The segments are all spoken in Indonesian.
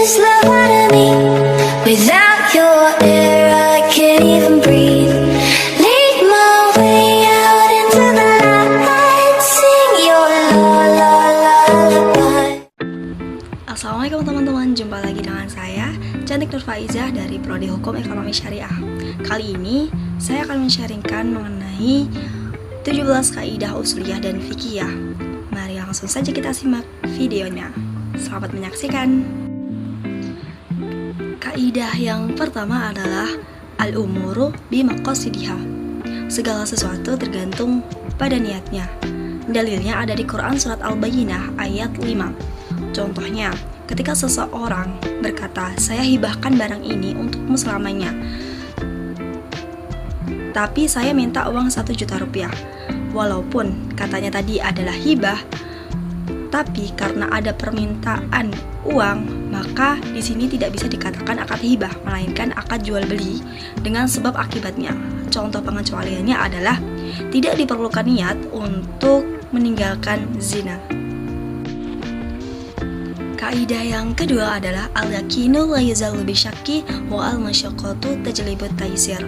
is love out of me. Without your air, I can't even breathe. Lead my way out into the light. Sing your lullaby. Assalamualaikum teman-teman, jumpa lagi dengan saya Cantik Nur Faizah dari Prodi Hukum Ekonomi Syariah. Kali ini saya akan men-sharingkan mengenai 17 kaidah usuliyah dan fikih. Mari langsung saja kita simak videonya. Selamat menyaksikan. Kaidah yang pertama adalah al-umuru bimaqasidiha. Segala sesuatu tergantung pada niatnya. Dalilnya ada di Quran surat Al-Bayyinah ayat 5. Contohnya, ketika seseorang berkata, "Saya hibahkan barang ini untukmu selamanya, tapi saya minta uang 1 juta rupiah." Walaupun katanya tadi adalah hibah, tapi karena ada permintaan uang, maka di sini tidak bisa dikatakan akad hibah, melainkan akad jual beli dengan sebab akibatnya. Contoh pengecualiannya adalah tidak diperlukan niat untuk meninggalkan zina. Kaidah yang kedua adalah al-yakinu la yazalu bisyakki wa al-masyaqqatu tajlibut taysir.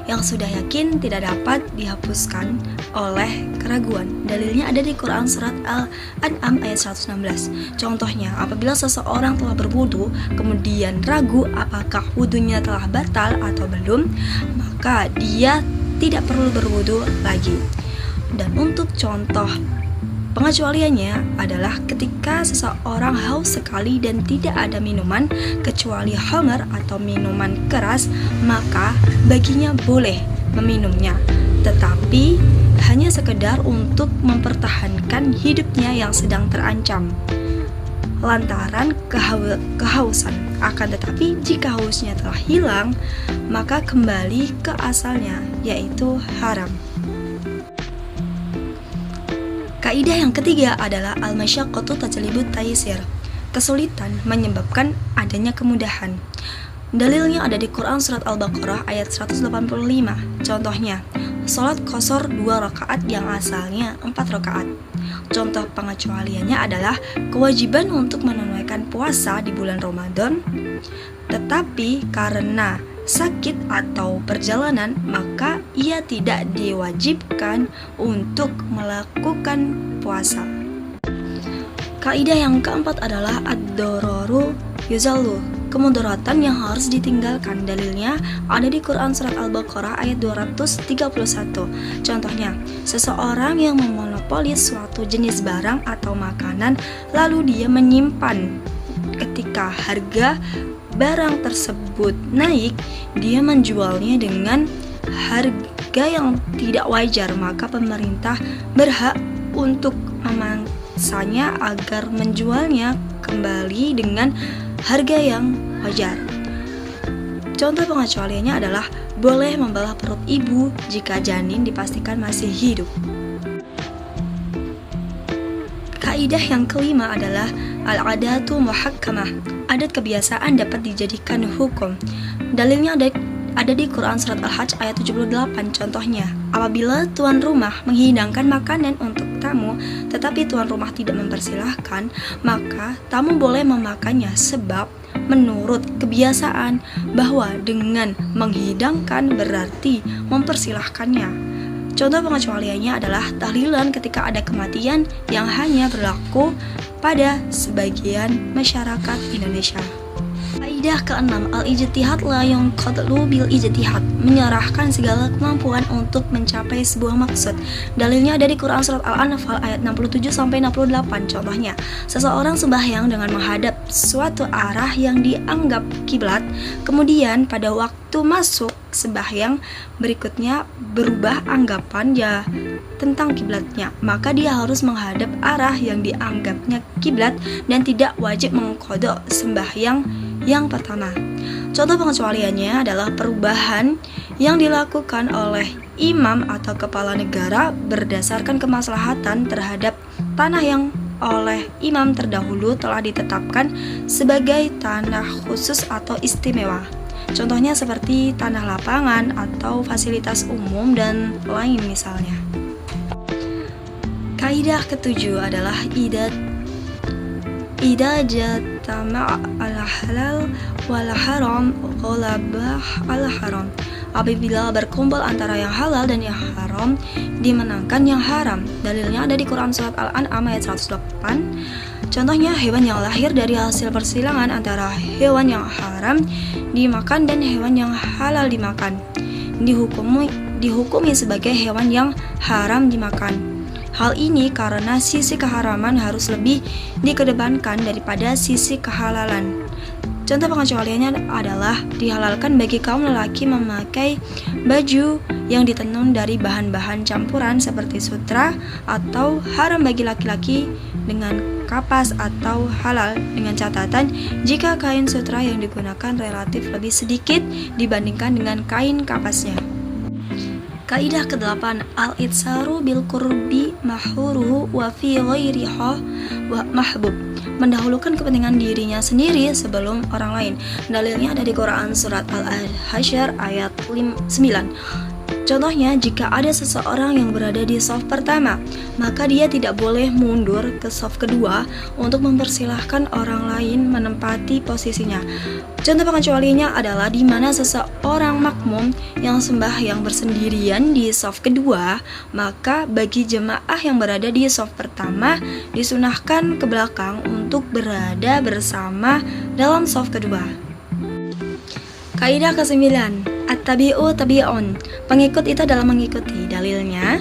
Yang sudah yakin tidak dapat dihapuskan oleh keraguan. Dalilnya ada di Quran surat Al-An'am ayat 116. Contohnya, apabila seseorang telah berwudu kemudian ragu apakah wudunya telah batal atau belum, maka dia tidak perlu berwudu lagi. Dan untuk contoh pengecualiannya adalah ketika seseorang haus sekali dan tidak ada minuman kecuali khamar atau minuman keras, maka baginya boleh meminumnya, tetapi hanya sekedar untuk mempertahankan hidupnya yang sedang terancam lantaran kehausan. Akan tetapi jika hausnya telah hilang, maka kembali ke asalnya, yaitu haram. Kaidah yang ketiga adalah al-masyaqqatu tajlibut taysir. Kesulitan menyebabkan adanya kemudahan. Dalilnya ada di Quran surat Al-Baqarah ayat 185. Contohnya, salat qashar 2 rakaat yang asalnya 4 rakaat. Contoh pengecualiannya adalah kewajiban untuk menunaikan puasa di bulan Ramadan, tetapi karena sakit atau perjalanan, maka ia tidak diwajibkan untuk melakukan puasa. Kaidah yang keempat adalah ad-dararu yuzalu. Kemudaratan yang harus ditinggalkan. Dalilnya ada di Quran surat Al-Baqarah ayat 231. Contohnya, seseorang yang memonopoli suatu jenis barang atau makanan lalu dia menyimpan. Ketika harga barang tersebut naik, dia menjualnya dengan harga yang tidak wajar, maka pemerintah berhak untuk memaksanya agar menjualnya kembali dengan harga yang wajar. Contoh pengecualiannya adalah boleh membelah perut ibu jika janin dipastikan masih hidup. Kaidah yang kelima adalah al-adatu muhakkamah. Adat kebiasaan dapat dijadikan hukum. Dalilnya ada di Quran surat Al-Hajj ayat 78. Contohnya, apabila tuan rumah menghidangkan makanan untuk tamu, tetapi tuan rumah tidak mempersilahkan, maka tamu boleh memakannya, sebab menurut kebiasaan bahwa dengan menghidangkan berarti mempersilahkannya. Contoh pengecualiannya adalah tahlilan ketika ada kematian yang hanya berlaku pada sebagian masyarakat Indonesia. Kaidah keenam, al-ijtihad la yunqadu bil ijtihad. Menyerahkan segala kemampuan untuk mencapai sebuah maksud. Dalilnya ada di Quran surat Al-Anfal ayat 67-68. Contohnya, seseorang sembahyang dengan menghadap suatu arah yang dianggap kiblat, kemudian pada waktu masuk sembahyang berikutnya berubah anggapannya tentang kiblatnya, maka dia harus menghadap arah yang dianggapnya kiblat dan tidak wajib mengqadha sembahyang yang pertama. Contoh pengecualiannya adalah perubahan yang dilakukan oleh imam atau kepala negara berdasarkan kemaslahatan terhadap tanah yang oleh imam terdahulu telah ditetapkan sebagai tanah khusus atau istimewa. Contohnya seperti tanah lapangan atau fasilitas umum dan lain misalnya. Kaidah ketujuh adalah idza jatama al-halal wal haram ghalaba al-haram. Apabila berkumpul antara yang halal dan yang haram, dimenangkan yang haram. Dalilnya ada di Quran surat Al-An'am ayat 108. Contohnya, hewan yang lahir dari hasil persilangan antara hewan yang haram dimakan dan hewan yang halal dimakan, dihukumi sebagai hewan yang haram dimakan. Hal ini karena sisi keharaman harus lebih dikedepankan daripada sisi kehalalan. Contoh pengecualiannya adalah dihalalkan bagi kaum lelaki memakai baju yang ditenun dari bahan-bahan campuran seperti sutra, atau haram bagi laki-laki dengan kapas, atau halal dengan catatan jika kain sutra yang digunakan relatif lebih sedikit dibandingkan dengan kain kapasnya. Kaidah ke-8, al-itsaru bil qurbi mahruhu wa fi ghairiha wa mahbub. Mendahulukan kepentingan dirinya sendiri sebelum orang lain. Dalilnya ada di Quran surat Al-Hasyr ayat 9. Contohnya, jika ada seseorang yang berada di shaf pertama, maka dia tidak boleh mundur ke shaf kedua untuk mempersilahkan orang lain menempati posisinya. Contoh pengecualiannya adalah di mana seseorang makmum yang sembahyang bersendirian di shaf kedua, maka bagi jemaah yang berada di shaf pertama disunahkan ke belakang untuk berada bersama dalam shaf kedua. Kaidah ke-9, at-tabi'u tabi'un. Pengikut itu adalah mengikuti. Dalilnya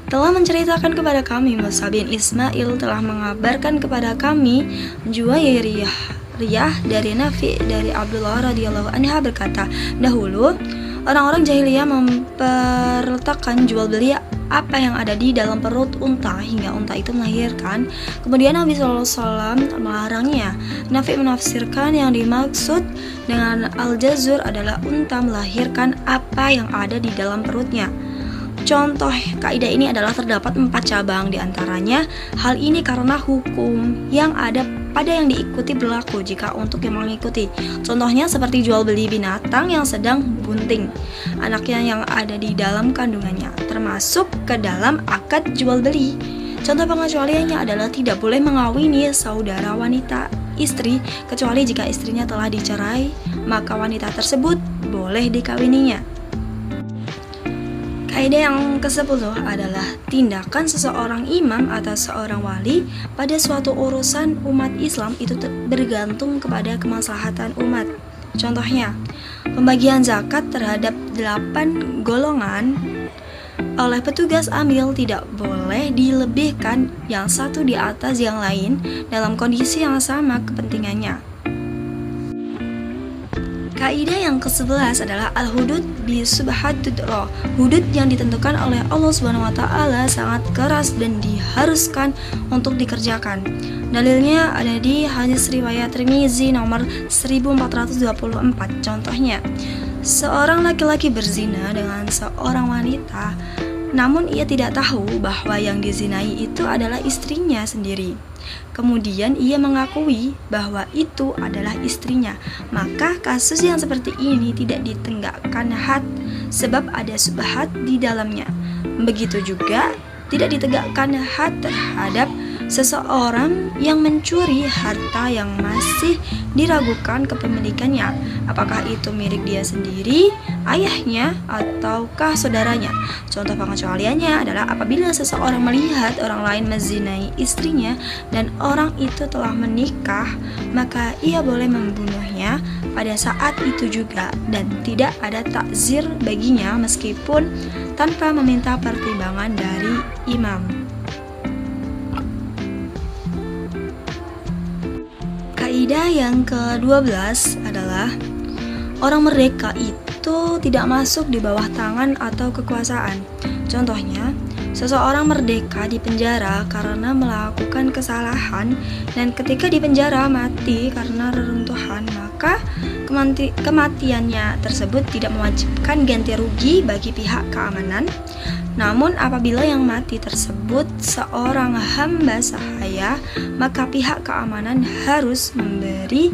telah menceritakan kepada kami Musa bin Ismail telah mengabarkan kepada kami Juwairiyah dari Nafi dari Abdullah radhiyallahu anha berkata, dahulu orang-orang jahiliyah memperletakkan jual beli apa yang ada di dalam perut unta hingga unta itu melahirkan. Kemudian Nabi SAW melarangnya. Nafi menafsirkan yang dimaksud dengan al-jazur adalah unta melahirkan apa yang ada di dalam perutnya. Contoh kaidah ini adalah terdapat 4 cabang, diantaranya hal ini karena hukum yang ada pada yang diikuti berlaku jika untuk yang mengikuti. Contohnya seperti jual beli binatang yang sedang bunting, anaknya yang ada di dalam kandungannya, termasuk ke dalam akad jual beli. Contoh pengecualiannya adalah tidak boleh mengawini saudara wanita istri kecuali jika istrinya telah dicerai, maka wanita tersebut boleh dikawininya. Kaidah yang ke-10 adalah tindakan seseorang imam atau seorang wali pada suatu urusan umat Islam itu bergantung kepada kemaslahatan umat. Contohnya, pembagian zakat terhadap 8 golongan oleh petugas amil tidak boleh dilebihkan yang satu di atas yang lain dalam kondisi yang sama kepentingannya. Kaidah yang ke-11 adalah al-hudud bi subhatudra. Hudud yang ditentukan oleh Allah Subhanahu wa taala sangat keras dan diharuskan untuk dikerjakan. Dalilnya ada di hadis riwayat Tirmizi nomor 1424. Contohnya, seorang laki-laki berzina dengan seorang wanita, namun ia tidak tahu bahwa yang dizinai itu adalah istrinya sendiri. Kemudian ia mengakui bahwa itu adalah istrinya. Maka kasus yang seperti ini tidak ditenggakkan had, sebab ada subhat di dalamnya. Begitu juga tidak ditegakkan had terhadap seseorang yang mencuri harta yang masih diragukan kepemilikannya, apakah itu milik dia sendiri, ayahnya, ataukah saudaranya. Contoh pengecualiannya adalah apabila seseorang melihat orang lain menzinai istrinya dan orang itu telah menikah, maka ia boleh membunuhnya pada saat itu juga dan tidak ada takzir baginya meskipun tanpa meminta pertimbangan dari imam. Kaidah yang ke-12 adalah orang merdeka itu tidak masuk di bawah tangan atau kekuasaan. Contohnya, seseorang merdeka di penjara karena melakukan kesalahan dan ketika di penjara mati karena reruntuhan, maka kematiannya tersebut tidak mewajibkan ganti rugi bagi pihak keamanan. Namun apabila yang mati tersebut seorang hamba sahaya, maka pihak keamanan harus memberi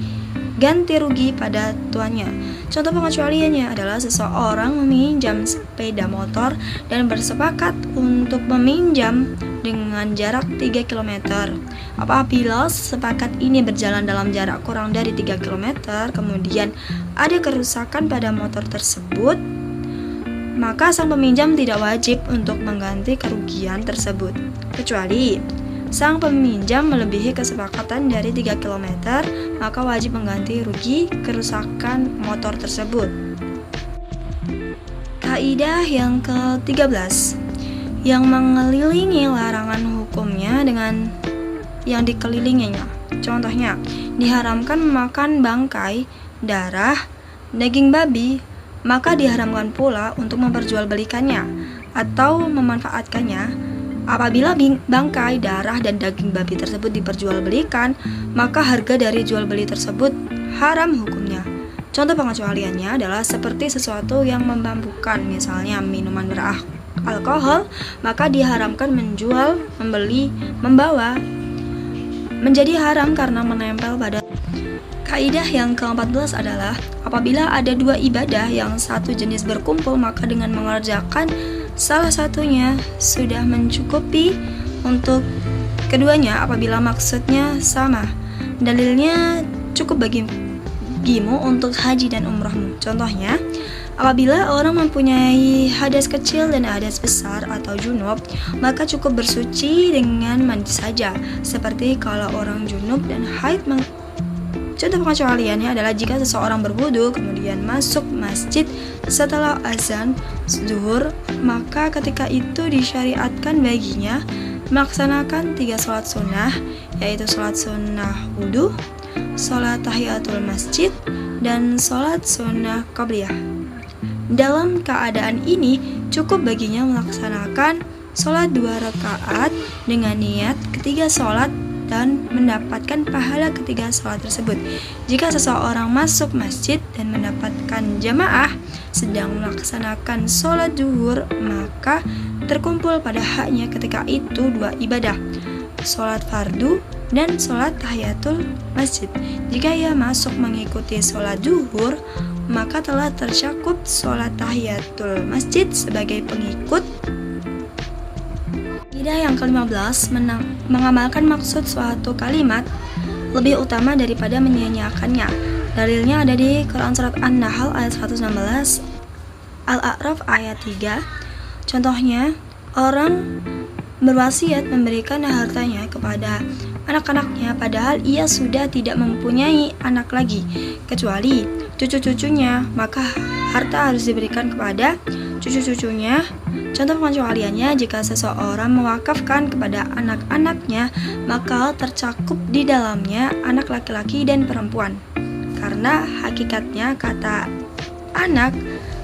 ganti rugi pada tuannya. Contoh pengecualiannya adalah seseorang meminjam sepeda motor dan bersepakat untuk meminjam dengan jarak 3 km. Apabila sepakat ini berjalan dalam jarak kurang dari 3 km, kemudian ada kerusakan pada motor tersebut, maka sang peminjam tidak wajib untuk mengganti kerugian tersebut, kecuali sang peminjam melebihi kesepakatan dari 3 km, maka wajib mengganti rugi kerusakan motor tersebut. Kaidah yang ke-13 yang mengelilingi larangan hukumnya dengan yang dikelilinginya. Contohnya, diharamkan memakan bangkai, darah, daging babi, maka diharamkan pula untuk memperjualbelikannya atau memanfaatkannya. Apabila bangkai, darah, dan daging babi tersebut diperjualbelikan, maka harga dari jual beli tersebut haram hukumnya. Contoh pengecualiannya adalah seperti sesuatu yang memabukkan, misalnya minuman beralkohol, maka diharamkan menjual, membeli, membawa, menjadi haram karena menempel pada. Kaidah yang ke-14 adalah apabila ada dua ibadah yang satu jenis berkumpul, maka dengan mengerjakan salah satunya sudah mencukupi untuk keduanya apabila maksudnya sama. Dalilnya cukup bagimu untuk haji dan umrahmu. Contohnya, apabila orang mempunyai hadas kecil dan hadas besar atau junub, maka cukup bersuci dengan mandi saja. Seperti kalau orang junub dan haid. Contoh pengecualiannya adalah jika seseorang berwudu kemudian masuk masjid setelah azan zuhur, maka ketika itu disyariatkan baginya melaksanakan 3 sholat sunnah, yaitu sholat sunnah wudu, sholat tahiyatul masjid, dan sholat sunnah qabliyah. Dalam keadaan ini cukup baginya melaksanakan sholat 2 rakaat dengan niat ketiga sholat dan mendapatkan pahala ketiga sholat tersebut. Jika seseorang masuk masjid dan mendapatkan jamaah sedang melaksanakan sholat zuhur, maka terkumpul pada haknya ketika itu 2 ibadah, sholat fardu dan sholat tahiyatul masjid. Jika ia masuk mengikuti sholat zuhur, maka telah tercakup sholat tahiyatul masjid sebagai pengikut. Kaidah yang ke-15 mengamalkan maksud suatu kalimat lebih utama daripada menyia-nyiakannya. Dalilnya ada di Quran Surat An-Nahl ayat 116, Al-A'raf ayat 3. Contohnya, orang berwasiat memberikan hartanya kepada anak-anaknya padahal ia sudah tidak mempunyai anak lagi kecuali cucu-cucunya, maka harta harus diberikan kepada cucu-cucunya. Contoh pengecualiannya, jika seseorang mewakafkan kepada anak-anaknya, maka tercakup di dalamnya anak laki-laki dan perempuan, karena hakikatnya kata anak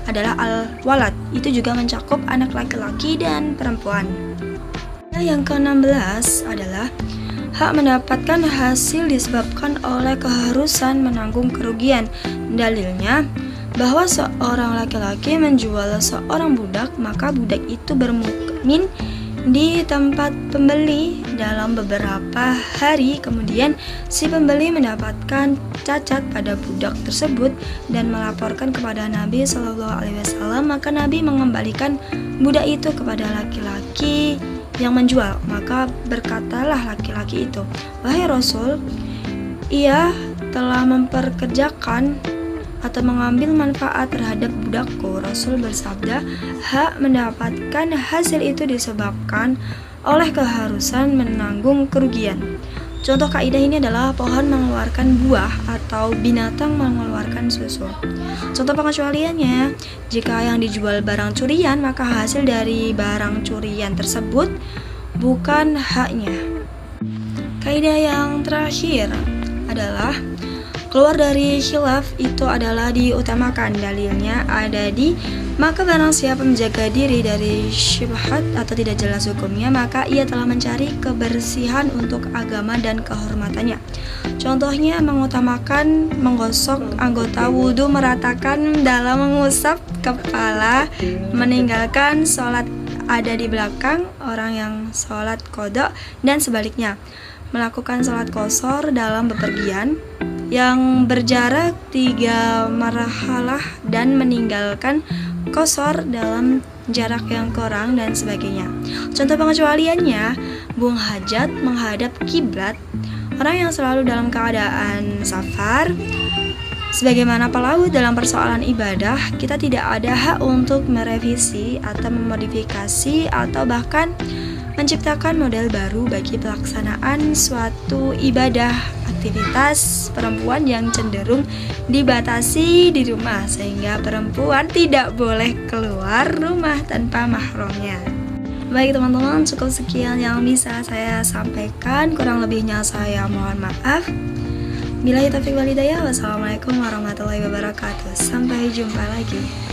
adalah al-walad, itu juga mencakup anak laki-laki dan perempuan. Yang ke-16 adalah hak mendapatkan hasil disebabkan oleh keharusan menanggung kerugian. Dalilnya bahwa seorang laki-laki menjual seorang budak, maka budak itu bermukmin di tempat pembeli dalam beberapa hari. Kemudian si pembeli mendapatkan cacat pada budak tersebut dan melaporkan kepada Nabi Shallallahu Alaihi Wasallam. Maka Nabi mengembalikan budak itu kepada laki-laki yang menjual. Maka berkatalah laki-laki itu, "Wahai Rasul, ia telah memperkerjakan atau mengambil manfaat terhadap budakku." Rasul bersabda, hak mendapatkan hasil itu disebabkan oleh keharusan menanggung kerugian. Contoh kaidah ini adalah pohon mengeluarkan buah atau binatang mengeluarkan susu. Contoh pengecualiannya, jika yang dijual barang curian, maka hasil dari barang curian tersebut bukan haknya. Kaidah yang terakhir adalah keluar dari khilaf itu adalah diutamakan. Dalilnya ada di maka barang siapa menjaga diri dari syubhat atau tidak jelas hukumnya, maka ia telah mencari kebersihan untuk agama dan kehormatannya. Contohnya mengutamakan menggosok anggota wudhu, meratakan dalam mengusap kepala, meninggalkan sholat ada di belakang orang yang sholat qadha, dan sebaliknya melakukan sholat qashar dalam bepergian yang berjarak 3 marhalah dan meninggalkan kosor dalam jarak yang kurang dan sebagainya. Contoh pengecualiannya, buang hajat menghadap kiblat, orang yang selalu dalam keadaan safar. Sebagaimana pelaut dalam persoalan ibadah, kita tidak ada hak untuk merevisi atau memodifikasi atau bahkan menciptakan model baru bagi pelaksanaan suatu ibadah. Aktivitas perempuan yang cenderung dibatasi di rumah, sehingga perempuan tidak boleh keluar rumah tanpa mahramnya. Baik teman-teman, cukup sekian yang bisa saya sampaikan. Kurang lebihnya saya mohon maaf. Billahi taufiq wal hidayah. Wassalamualaikum warahmatullahi wabarakatuh. Sampai jumpa lagi.